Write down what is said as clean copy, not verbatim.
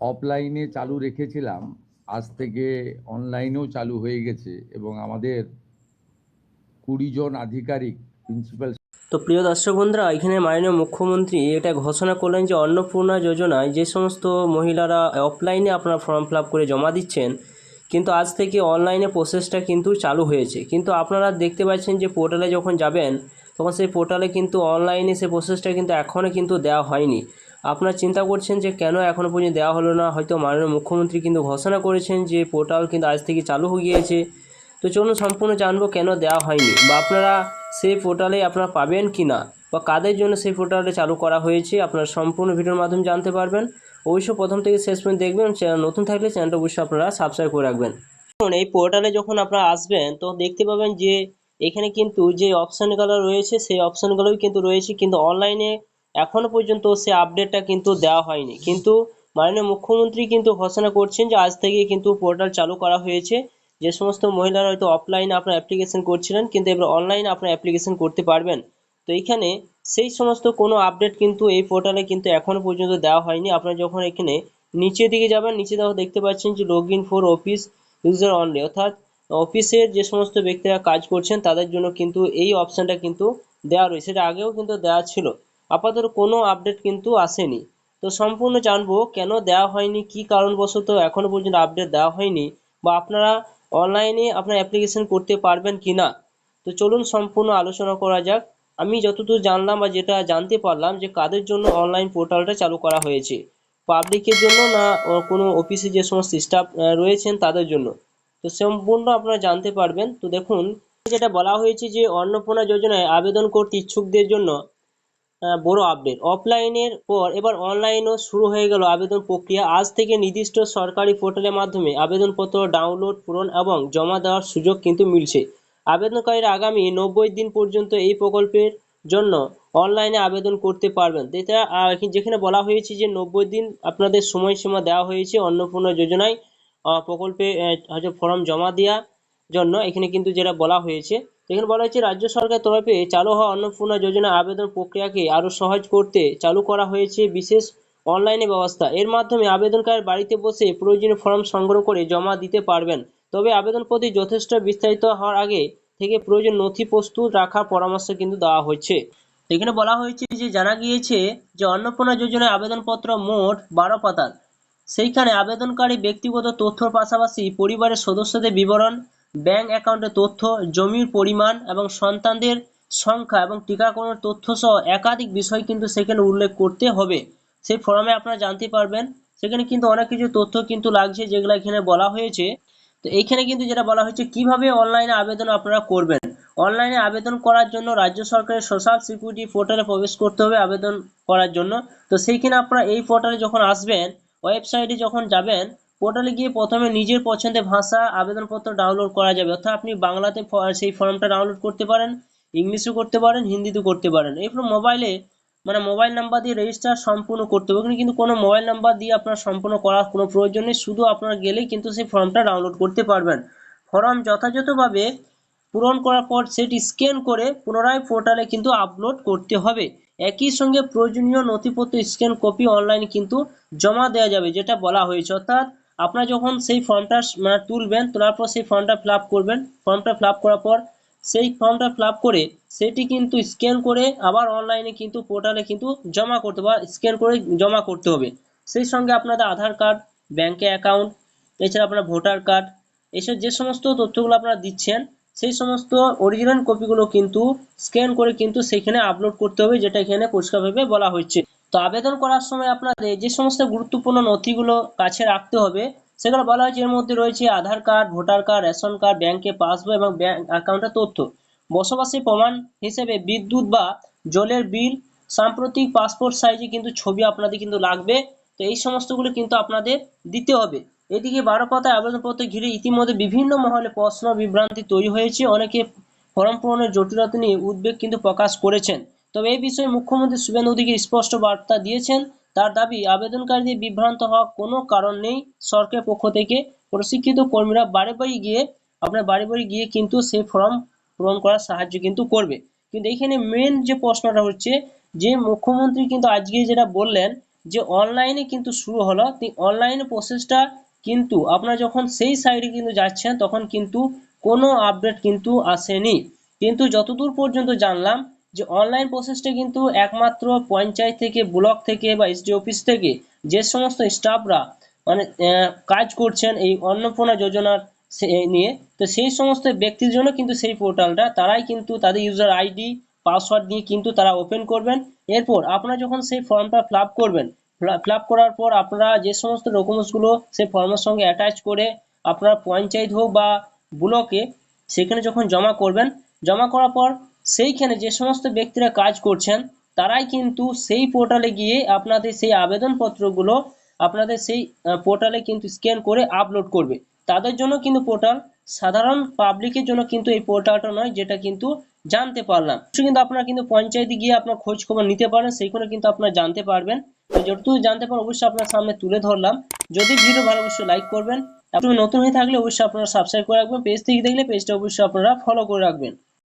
অফলাইনে চালু রেখেছিলাম, আজ থেকে অনলাইনেও চালু হয়ে গেছে এবং আমাদের 20 জন আধিকারিক প্রিন্সিপাল। তো প্রিয় দর্শক বন্ধুরা, এখানে মাননীয় মুখ্যমন্ত্রী এটা ঘোষণা করলেন যে অন্নপূর্ণা যোজনায় যে সমস্ত মহিলারা অফলাইনে আপনারা ফর্ম ফিল আপ করে জমা দিচ্ছেন, কিন্তু আজ থেকে অনলাইনে প্রসেসটা কিন্তু চালু হয়েছে। কিন্তু আপনারা দেখতে পাচ্ছেন যে পোর্টালে যখন যাবেন তখন সেই পোর্টালে কিন্তু অনলাইনে সেই প্রসেসটা কিন্তু এখনও কিন্তু দেওয়া হয়নি। আপনারা চিন্তা করছেন যে কেন এখনও পর্যন্ত দেওয়া হলো না, হয়তো মাননীয় মুখ্যমন্ত্রী কিন্তু ঘোষণা করেছেন যে পোর্টাল কিন্তু আজ থেকে চালু হয়ে গিয়েছে। তো চলুন সম্পূর্ণ জানবো কেন দেওয়া হয়নি, বা আপনারা সেই পোর্টালে আপনারা পাবেন কি না, বা কাদের জন্য সেই পোর্টালটা চালু করা হয়েছে, আপনারা সম্পূর্ণ ভিডিওর মাধ্যমে জানতে পারবেন। অবশ্যই প্রথম থেকে শেষ পর্যন্ত দেখবেন। চ্যানেল নতুন থাকলে চ্যানেলটা অবশ্যই আপনারা সাবস্ক্রাইব করে রাখবেন। এখন এই পোর্টালে যখন আপনারা আসবেন তো দেখতে পাবেন যে এখানে কিন্তু যে অপশানগুলো রয়েছে সেই অপশানগুলোই কিন্তু রয়েছে, কিন্তু অনলাইনে এখনও পর্যন্ত সে আপডেটটা কিন্তু দেওয়া হয়নি। কিন্তু মাননীয় মুখ্যমন্ত্রী কিন্তু ঘোষণা করছেন যে আজ থেকে কিন্তু পোর্টাল চালু করা হয়েছে। যে সমস্ত মহিলারা হয়তো অফলাইনে আপনার অ্যাপ্লিকেশন করছিলেন, কিন্তু এবার অনলাইনে আপনার অ্যাপ্লিকেশন করতে পারবেন। তো এইখানে সেই সমস্ত কোনো আপডেট কিন্তু এই পোর্টালে কিন্তু এখনও পর্যন্ত দেওয়া হয়নি। আপনারা যখন এখানে নিচের দিকে যাবেন, নিচে দেখতে পাচ্ছেন যে log in for office user only, অর্থাৎ অফিসের যে সমস্ত ব্যক্তিরা কাজ করছেন তাদের জন্য কিন্তু এই অপশানটা কিন্তু দেওয়া রয়েছে। এটা আগেও কিন্তু দেওয়া ছিল, আপাতত কোনো আপডেট কিন্তু আসেনি। তো সম্পূর্ণ জানবো কেন দেওয়া হয়নি, কি কারণবশত এখনও পর্যন্ত আপডেট দেওয়া হয়নি, বা আপনারা অনলাইনে আপনার অ্যাপ্লিকেশন করতে পারবেন কি না। তো চলুন সম্পূর্ণ আলোচনা করা যাক। আমি যতদূর জানলাম বা যেটা জানতে পারলাম যে কাদের জন্য অনলাইন পোর্টালটা চালু করা হয়েছে, পাবলিকের জন্য না কোনো অফিসে যে সমস্ত স্টাফ রয়েছেন তাদের জন্য। তো সম্পূর্ণ আপনারা জানতে পারবেন। তো দেখুন, যেটা বলা হয়েছে যে অন্নপূর্ণা যোজনায় আবেদন করতে ইচ্ছুকদের জন্য বড় আপডেট, অফলাইনের পর এবার অনলাইনও শুরু হয়ে গেল আবেদন প্রক্রিয়া। আজ থেকে নির্দিষ্ট সরকারি পোর্টালের মাধ্যমে আবেদনপত্র ডাউনলোড, পূরণ এবং জমা দেওয়ার সুযোগ কিন্তু মিলছে। আবেদনকারীরা আগামী 90 দিন পর্যন্ত এই প্রকল্পের জন্য অনলাইনে আবেদন করতে পারবেন। এটা যেখানে বলা হয়েছে যে 90 দিন আপনাদের সময়সীমা দেওয়া হয়েছে অন্নপূর্ণা যোজনায় প্রকল্পে হয়তো ফর্ম জমা দেওয়ার জন্য। এখানে কিন্তু যেটা বলা হয়েছে, এখানে বলা হয়েছে রাজ্য সরকার তরফে চালু হওয়া অন্নপূর্ণা যোজনা আবেদন প্রক্রিয়াকে আরও সহজ করতে চালু করা হয়েছে বিশেষ অনলাইনে ব্যবস্থা। এর মাধ্যমে আবেদনকারী বাড়িতে বসে প্রয়োজনীয় ফর্ম সংগ্রহ করে জমা দিতে পারবেন। তবে আবেদনপত্রে যথেষ্ট বিস্তারিত হওয়ার আগে থেকে প্রয়োজন নথি প্রস্তুত রাখার পরামর্শ কিন্তু দেওয়া হচ্ছে। এখানে বলা হয়েছে যে জানা গিয়েছে যে অন্নপূর্ণা যোজনায় আবেদনপত্র মোট 12 পাতার। সেইখানে আবেদনকারী ব্যক্তিগত তথ্যর পাশাপাশি পরিবারের সদস্যদের বিবরণ, ব্যাংক অ্যাকাউন্টের তথ্য, জমির পরিমাণ এবং সন্তানদের সংখ্যা এবং টিকাকরণের তথ্য সহ একাধিক বিষয় কিন্তু সেখানে উল্লেখ করতে হবে। সেই ফর্মে আপনারা জানতে পারবেন। সেখানে কিন্তু অনেক কিছু তথ্য কিন্তু লাগছে যেগুলো এখানে বলা হয়েছে। তো এইখানে কিন্তু যেটা বলা হয়েছে কিভাবে অনলাইনে আবেদন আপনারা করবেন। অনলাইনে আবেদন করার জন্য রাজ্য সরকারের সোশ্যাল সিকিউরিটি পোর্টালে প্রবেশ করতে হবে আবেদন করার জন্য। তো সেইখানে আপনারা এই পোর্টালে যখন আসবেন, ওয়েবসাইটে যখন যাবেন, পোর্টালে গিয়ে প্রথমে নিজের পছন্দের ভাষা আবেদনপত্র ডাউনলোড করা যাবে। অর্থাৎ আপনি বাংলাতে সেই ফর্মটা ডাউনলোড করতে পারেন, ইংলিশেও করতে পারেন, হিন্দিতেও করতে পারেন। এরপর মোবাইলে মোবাইল নাম্বার দিয়ে রেজিস্টার সম্পূর্ণ করতে হবে। কিন্তু কোনো মোবাইল নাম্বার দিয়ে আপনার সম্পূর্ণ করার কোনো প্রয়োজন নেই, শুধু আপনারা গেলেই কিন্তু সেই ফর্মটা ডাউনলোড করতে পারবেন। ফর্ম যথাযথভাবে পূরণ করার পর সেটি স্ক্যান করে পুনরায় পোর্টালে কিন্তু আপলোড করতে হবে। একই সঙ্গে প্রয়োজনীয় নথিপত্র স্ক্যান কপি অনলাইনে কিন্তু জমা দেওয়া যাবে, যেটা বলা হয়েছে। অর্থাৎ আপনারা যখন সেই ফর্মটা তুলবেন, তোলার পর সেই ফর্মটা ফিল আপ করবেন। ফর্মটা ফিল আপ করার পর সেই ফর্মটা ফিল আপ করে সেটি কিন্তু স্ক্যান করে আবার অনলাইনে কিন্তু পোর্টালে কিন্তু জমা করতে বা স্ক্যান করে জমা করতে হবে। সেই সঙ্গে আপনাদের আধার কার্ড, ব্যাংকে অ্যাকাউন্ট, এছাড়া আপনার ভোটার কার্ড, এসব যে সমস্ত তথ্যগুলো আপনারা দিচ্ছেন সেই সমস্ত অরিজিনাল কপিগুলো কিন্তু স্ক্যান করে কিন্তু সেখানে আপলোড করতে হবে, যেটা এখানে পরিষ্কারভাবে বলা হচ্ছে। তো আবেদন করার সময় আপনাদের যে সমস্ত গুরুত্বপূর্ণ নথিগুলো কাছে রাখতে হবে সেগুলো বলা হয়েছে। এর মধ্যে রয়েছে Aadhaar card, voter card, ration card, ব্যাংকে পাসবই এবং ব্যাংক অ্যাকাউন্টের তথ্য, বসবাসী প্রমাণ হিসেবে বিদ্যুৎ বা জলের বিল, সাম্প্রতিক পাসপোর্ট সাইজে কিন্তু ছবি আপনাদের কিন্তু লাগবে। তো এই সমস্তগুলো কিন্তু আপনাদের দিতে হবে। এদিকে 12 পাতায় আবেদনপত্র ঘিরে ইতিমধ্যে বিভিন্ন মহলে প্রশ্ন বিভ্রান্তি তৈরি হয়েছে। অনেকে ফর্ম পূরণের জটিলতা নিয়ে উদ্বেগ কিন্তু প্রকাশ করেছেন। তবে এই বিষয়ে মুখ্যমন্ত্রী শুভেন্দু অধিকারী স্পষ্ট বার্তা দিয়েছেন। তার দাবি, আবেদনকারীদের বিভ্রান্ত হওয়ার কোনো কারণ নেই। সরকারের পক্ষ থেকে প্রশিক্ষিত কর্মীরা বাড়ি বাড়ি গিয়ে কিন্তু সেই ফর্ম পূরণ করার সাহায্য কিন্তু করবে। কিন্তু এখানে মেন যে প্রশ্নটা হচ্ছে যে মুখ্যমন্ত্রী কিন্তু আজকে যেটা বললেন যে অনলাইনে কিন্তু শুরু হলো, অনলাইনে প্রসেসটা কিন্তু আপনারা যখন সেই সাইডে কিন্তু যাচ্ছেন তখন কিন্তু কোনো আপডেট কিন্তু আসেনি। কিন্তু যতদূর পর্যন্ত জানলাম যে অনলাইন প্রসেসটা কিন্তু একমাত্র পঞ্চায়েত থেকে, ব্লক থেকে বা এসডি অফিস থেকে যে সমস্ত স্টাফরা মানে কাজ করছেন এই অন্নপূর্ণা যোজনার নিয়ে, তো সেই সমস্ত ব্যক্তির জন্য কিন্তু সেই পোর্টালটা তারাই কিন্তু তাদের ইউজার আইডি পাসওয়ার্ড দিয়ে কিন্তু তারা ওপেন করবেন। এরপর আপনারা যখন সেই ফর্মটা ফিল আপ করবেন, ফিল আপ করার পর আপনারা যে সমস্ত ডকুমেন্টসগুলো সেই ফর্মের সঙ্গে অ্যাটাচ করে আপনারা পঞ্চায়েত হোক বা ব্লকে সেখানে যখন জমা করবেন, জমা করার পর সেইখানে যে সমস্ত ব্যক্তিরা কাজ করছেন তারাই কিন্তু সেই পোর্টালে গিয়ে আপনাদের সেই আবেদনপত্রগুলো আপনাদের সেই পোর্টালে কিন্তু স্ক্যান করে আপলোড করবে। তাদের জন্য কিন্তু পোর্টাল, সাধারণ পাবলিকের জন্য কিন্তু এই পোর্টালটা নয়, যেটা কিন্তু জানতে পারলাম। কিন্তু আপনারা কিন্তু পঞ্চায়েতে গিয়ে আপনার খোঁজ খবর নিতে পারেন, সেইখানে কিন্তু আপনারা জানতে পারবেন। তো যতটুকু জানতে পারেন অবশ্যই আপনার সামনে তুলে ধরলাম। যদি ভিডিও ভালো অবশ্যই লাইক করবেন, আপনি নতুন হয়ে থাকলে অবশ্যই আপনারা সাবস্ক্রাইব করে রাখবেন, পেজ থেকে দেখলে পেজটা অবশ্যই আপনারা ফলো করে রাখবেন।